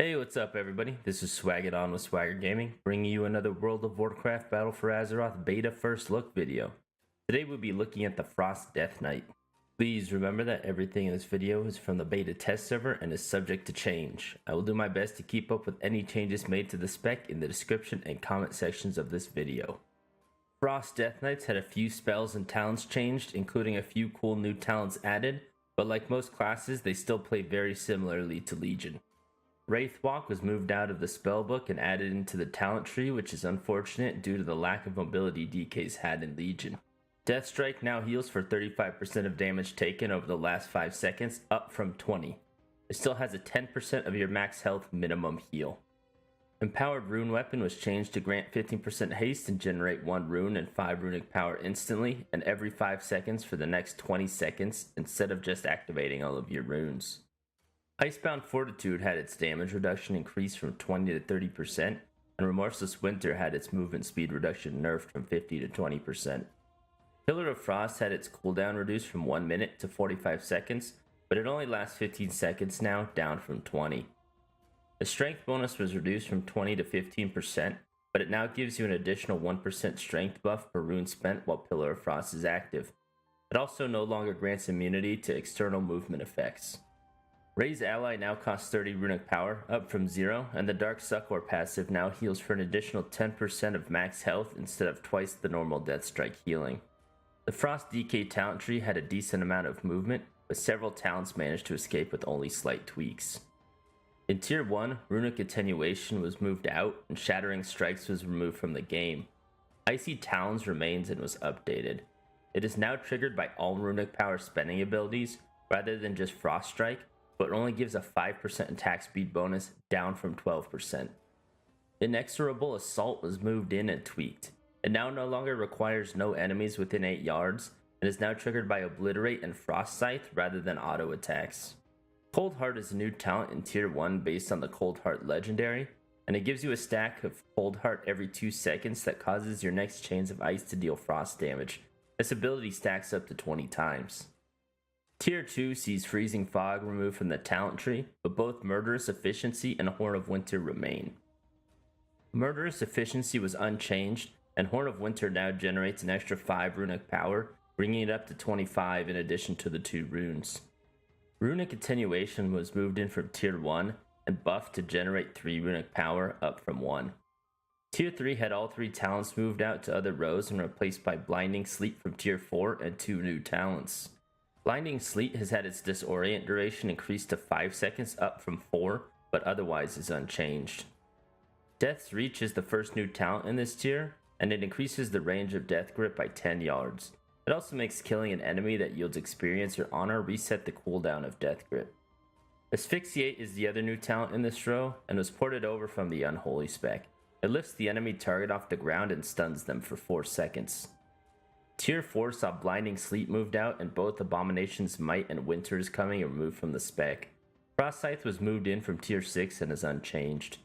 Hey, what's up everybody? This is Swag On with Swagger Gaming, bringing you another World of Warcraft Battle for Azeroth beta first look video. Today we'll be looking at the Frost Death Knight. Please remember that everything in this video is from the beta test server and is subject to change. I will do my best to keep up with any changes made to the spec in the description and comment sections of this video. Frost Death Knights had a few spells and talents changed, including a few cool new talents added, but like most classes they still play very similarly to Legion. Wraithwalk was moved out of the spellbook and added into the talent tree, which is unfortunate due to the lack of mobility DKs had in Legion. Deathstrike now heals for 35% of damage taken over the last 5 seconds, up from 20. It still has a 10% of your max health minimum heal. Empowered Rune Weapon was changed to grant 15% haste and generate 1 rune and 5 runic power instantly, and every 5 seconds for the next 20 seconds, instead of just activating all of your runes. Icebound Fortitude had its damage reduction increased from 20 to 30%, and Remorseless Winter had its movement speed reduction nerfed from 50 to 20%. Pillar of Frost had its cooldown reduced from 1 minute to 45 seconds, but it only lasts 15 seconds now, down from 20. The strength bonus was reduced from 20 to 15%, but it now gives you an additional 1% strength buff per rune spent while Pillar of Frost is active. It also no longer grants immunity to external movement effects. Ray's ally now costs 30 runic power, up from 0, and the Dark Succor passive now heals for an additional 10% of max health instead of twice the normal Deathstrike healing. The Frost DK talent tree had a decent amount of movement, but several talents managed to escape with only slight tweaks. In Tier 1, Runic Attenuation was moved out, and Shattering Strikes was removed from the game. Icy Talons remains and was updated. It is now triggered by all runic power spending abilities, rather than just Frost Strike, but only gives a 5% attack speed bonus, down from 12%. Inexorable Assault was moved in and tweaked. It now no longer requires no enemies within 8 yards, and is now triggered by Obliterate and Frost Scythe rather than auto attacks. Cold Heart is a new talent in Tier 1 based on the Cold Heart legendary, and it gives you a stack of Cold Heart every 2 seconds that causes your next chains of ice to deal frost damage. This ability stacks up to 20 times. Tier 2 sees Freezing Fog removed from the talent tree, but both Murderous Efficiency and Horn of Winter remain. Murderous Efficiency was unchanged, and Horn of Winter now generates an extra 5 runic power, bringing it up to 25 in addition to the 2 runes. Runic Attenuation was moved in from Tier 1 and buffed to generate 3 runic power, up from 1. Tier 3 had all 3 talents moved out to other rows and replaced by Blinding Sleep from Tier 4 and 2 new talents. Blinding Sleep has had its disorient duration increased to 5 seconds, up from 4, but otherwise is unchanged. Death's Reach is the first new talent in this tier, and it increases the range of Death Grip by 10 yards. It also makes killing an enemy that yields experience or honor reset the cooldown of Death Grip. Asphyxiate is the other new talent in this row, and was ported over from the Unholy spec. It lifts the enemy target off the ground and stuns them for 4 seconds. Tier 4 saw Blinding Sleep moved out, and both Abomination's Might and Winter's Coming removed from the spec. Frost Scythe was moved in from Tier 6 and is unchanged.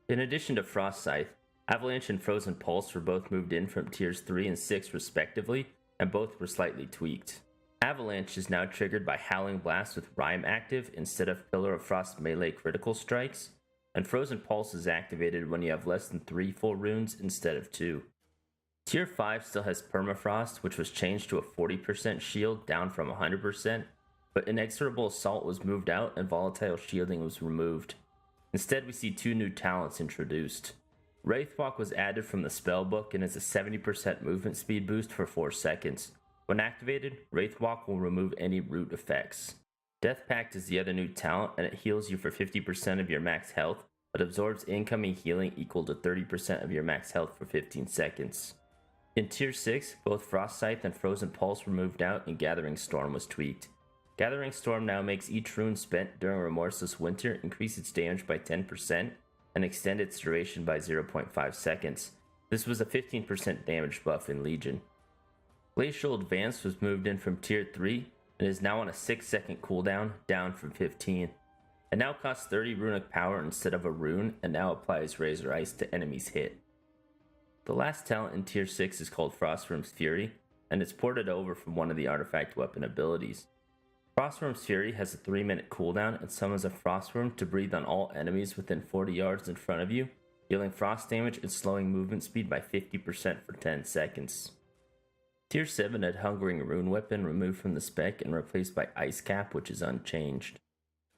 In addition to Frost Scythe, Avalanche and Frozen Pulse were both moved in from Tiers 3 and 6 respectively, and both were slightly tweaked. Avalanche is now triggered by Howling Blast with Rhyme active instead of Pillar of Frost melee critical strikes, and Frozen Pulse is activated when you have less than 3 full runes instead of 2. Tier 5 still has Permafrost, which was changed to a 40% shield, down from 100%, but Inexorable Assault was moved out and Volatile Shielding was removed. Instead, we see 2 new talents introduced. Wraithwalk was added from the spellbook and is a 70% movement speed boost for 4 seconds. When activated, Wraithwalk will remove any root effects. Death Pact is the other new talent, and it heals you for 50% of your max health, but absorbs incoming healing equal to 30% of your max health for 15 seconds. In Tier 6, both Frost Scythe and Frozen Pulse were moved out and Gathering Storm was tweaked. Gathering Storm now makes each rune spent during Remorseless Winter increase its damage by 10% and extend its duration by 0.5 seconds. This was a 15% damage buff in Legion. Glacial Advance was moved in from Tier 3 and is now on a 6-second cooldown, down from 15. It now costs 30 runic power instead of a rune and now applies Razor Ice to enemies hit. The last talent in Tier 6 is called Frostworm's Fury, and it's ported over from one of the artifact weapon abilities. Frostworm's Fury has a 3-minute cooldown and summons a Frostworm to breathe on all enemies within 40 yards in front of you, dealing frost damage and slowing movement speed by 50% for 10 seconds. Tier 7 had Hungering Rune Weapon removed from the spec and replaced by Ice Cap, which is unchanged.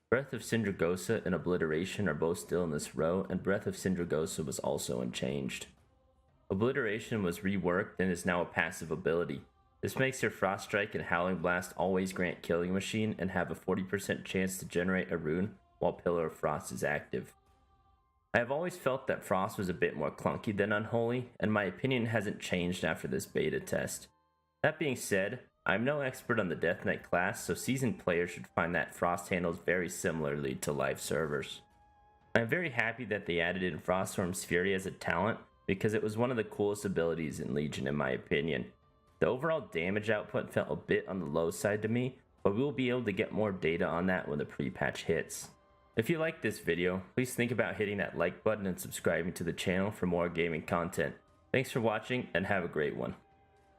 Breath of Sindragosa and Obliteration are both still in this row, and Breath of Sindragosa was also unchanged. Obliteration was reworked and is now a passive ability. This makes your Frost Strike and Howling Blast always grant Killing Machine and have a 40% chance to generate a rune while Pillar of Frost is active. I have always felt that Frost was a bit more clunky than Unholy, and my opinion hasn't changed after this beta test. That being said, I'm no expert on the Death Knight class, so seasoned players should find that Frost handles very similarly to live servers. I am very happy that they added in Frostworm's Fury as a talent, because it was one of the coolest abilities in Legion in my opinion. The overall damage output felt a bit on the low side to me, but we will be able to get more data on that when the pre-patch hits. If you liked this video, please think about hitting that like button and subscribing to the channel for more gaming content. Thanks for watching and have a great one.